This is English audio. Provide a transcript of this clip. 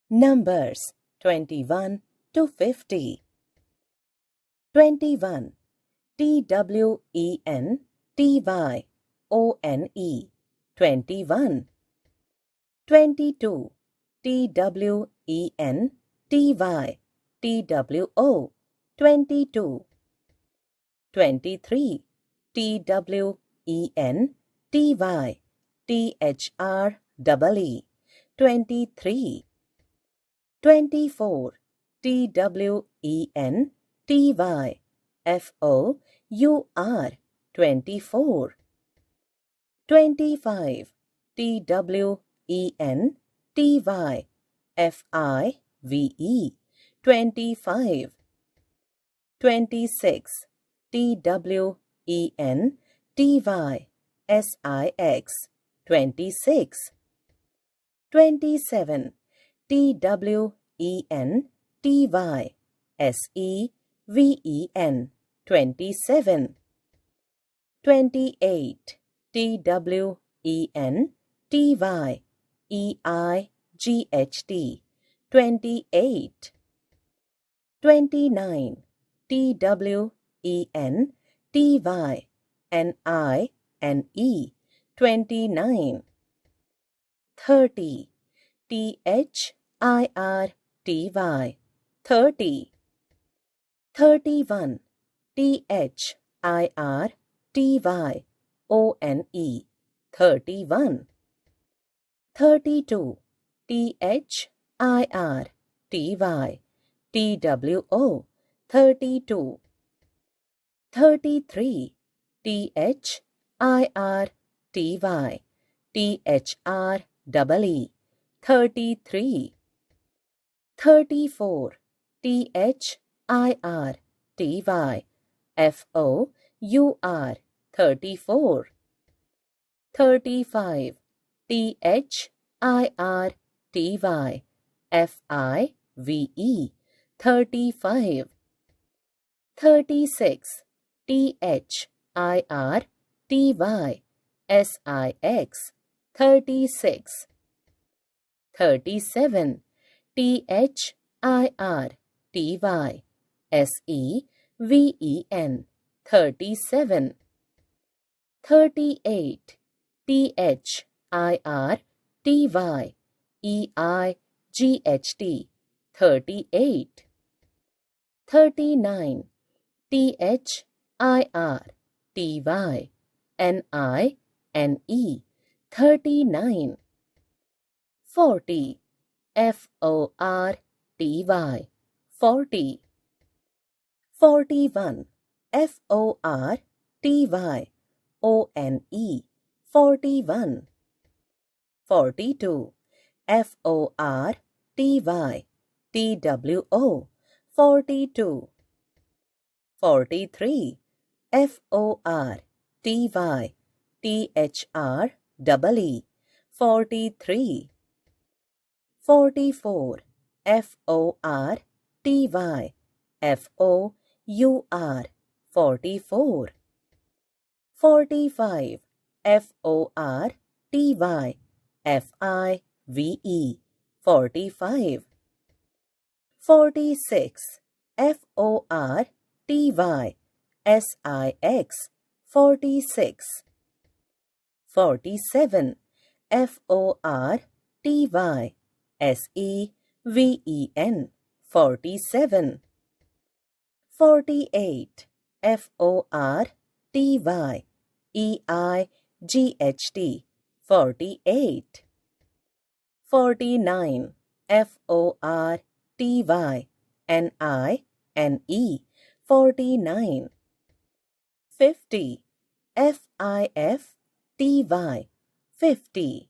Numbers 21 to 50. 21. TWENTYONE 21. 22. TWENTYTWO 22. 23. TWENTYTHREE 23. 24. TWENTYFOUR 24. 25. TWENTYFIVE 25. 26. TWENTYSIX 26. 27. TWENTYSEVEN 27. 28. TWENTYEIGHT 28. 29. TWENTYNINE 29. 30. THIRTY 30. 31. THIRTYONE 31. 32. THIRTYTWO 32. 33. THIRTYTHREE 33. 34. THIRTYFOUR 34. 35. THIRTYFIVE 35. 36. THIRTYSIX 36. 37. THIRTYSEVEN 37. 38. THIRTYEIGHT 38. 39. THIRTYNINE 39. 40. FORTY 40. 41. FORTYONE 41. 42. FORTYTWO 42. 43. FORTYTHREE 43. 44. FORTYFOUR 44. 45. FORTYFIVE 45. 46. FORTYSIX 46. 47. FORTYSEVEN 47. 48. FORTYEIGHT 48. 49. FORTYNINE 49. 50. FIFTY 50.